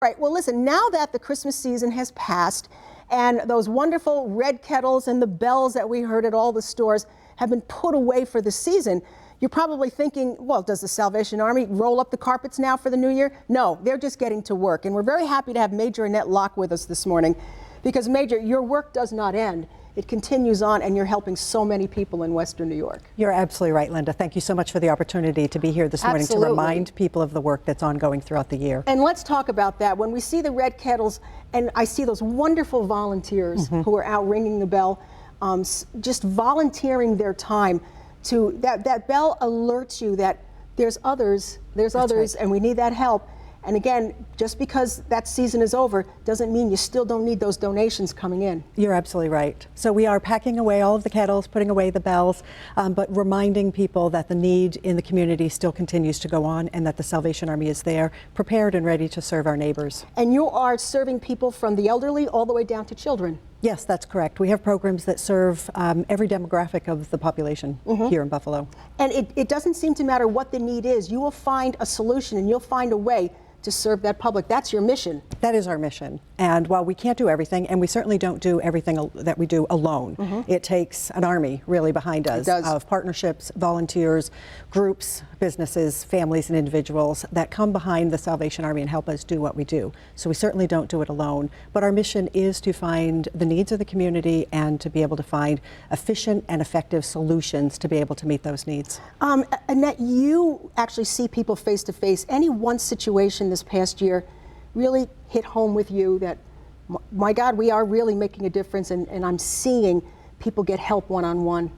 Right. Well, listen, now that the Christmas season has passed and those wonderful red kettles and the bells that we heard at all the stores have been put away for the season, you're probably thinking, well, does the Salvation Army roll up the carpets now for the new year? No, they're just getting to work. And we're very happy to have Major Annette Locke with us this morning because, Major, your work does not end. It continues on, and you're helping so many people in Western New York. You're absolutely right, Linda. Thank you so much for the opportunity to be here this morning to remind people of the work that's ongoing throughout the year. And let's talk about that. When we see the red kettles, and I see those wonderful volunteers who are out ringing the bell, just volunteering their time to, that bell alerts you that there's others, right, and we need that help. And again, just because that season is over doesn't mean you still don't need those donations coming in. You're absolutely right. So we are packing away all of the kettles, putting away the bells, but reminding people that the need in the community still continues to go on and that the Salvation Army is there, prepared and ready to serve our neighbors. And you are serving people from the elderly all the way down to children. Yes, that's correct. We have programs that serve every demographic of the population here in Buffalo. And it doesn't seem to matter what the need is. You will find a solution and you'll find a way to serve that public. That's your mission. That is our mission. And while we can't do everything, and we certainly don't do everything that we do alone, it takes an army really behind us of partnerships, volunteers, groups, businesses, families, and individuals that come behind the Salvation Army and help us do what we do. So we certainly don't do it alone. But our mission is to find the needs of the community and to be able to find efficient and effective solutions to be able to meet those needs. Annette, you actually see people face to face. Any one situation this past year really hit home with you that, my God, we are really making a difference, and I'm seeing people get help one-on-one?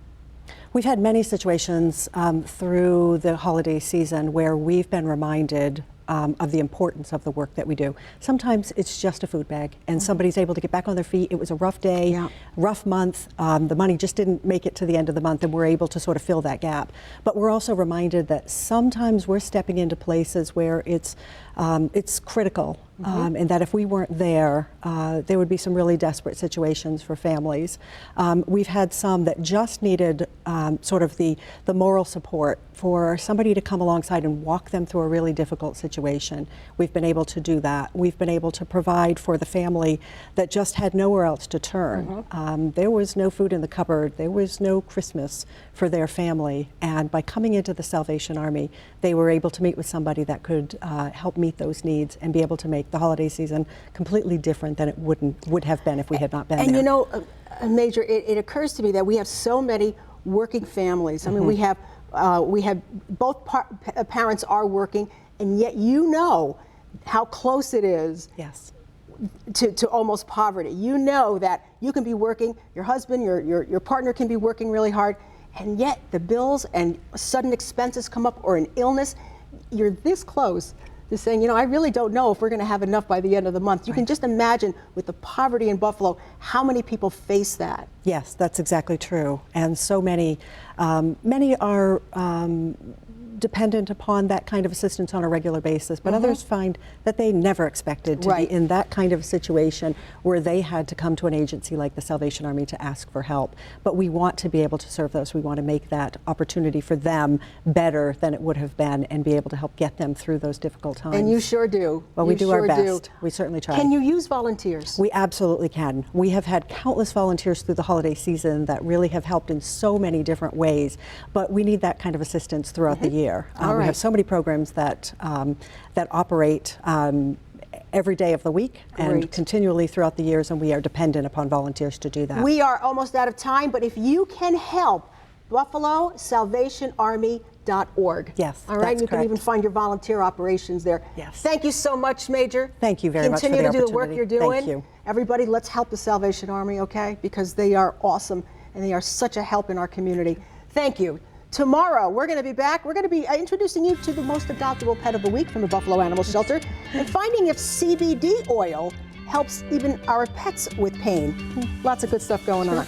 We've had many situations through the holiday season where we've been reminded of the importance of the work that we do. Sometimes it's just a food bag and somebody's able to get back on their feet. It was a rough day, rough month. The money just didn't make it to the end of the month, and we're able to sort of fill that gap. But we're also reminded that sometimes we're stepping into places where it's critical, and that if we weren't there, there would be some really desperate situations for families. We've had some that just needed sort of the moral support for somebody to come alongside and walk them through a really difficult situation. We've been able to do that. We've been able to provide for the family that just had nowhere else to turn. There was no food in the cupboard. There was no Christmas for their family. And by coming into the Salvation Army, they were able to meet with somebody that could help meet those needs and be able to make the holiday season completely different than it would have been if we had not been there. And you know, Major, it occurs to me that we have so many working families. I mean, we have both parents are working, and yet you know how close it is to almost poverty. You know that you can be working, your husband, your partner can be working really hard, and yet the bills and sudden expenses come up, or an illness. You're this close to saying, you know, I really don't know if we're going to have enough by the end of the month. You can just imagine with the poverty in Buffalo, how many people face that. Yes, that's exactly true. And so many are dependent upon that kind of assistance on a regular basis, but others find that they never expected to be in that kind of situation where they had to come to an agency like the Salvation Army to ask for help. But we want to be able to serve those. We want to make that opportunity for them better than it would have been and be able to help get them through those difficult times. And you sure do. Well, we do our best. We certainly try. Can you use volunteers? We absolutely can. We have had countless volunteers through the holiday season that really have helped in so many different ways, but we need that kind of assistance throughout the year. We have so many programs that that operate every day of the week and continually throughout the years, and we are dependent upon volunteers to do that. We are almost out of time, but if you can help, Buffalo Salvation Army.org. Yes, all right, you can even find your volunteer operations there. Yes. Thank you so much, Major. Thank you very much for the opportunity. Continue to do the work you're doing. Thank you. Everybody, let's help the Salvation Army, okay? Because they are awesome and they are such a help in our community. Thank you. Tomorrow, we're going to be back. We're going to be introducing you to the most adoptable pet of the week from the Buffalo Animal Shelter and finding if CBD oil helps even our pets with pain. Lots of good stuff going on.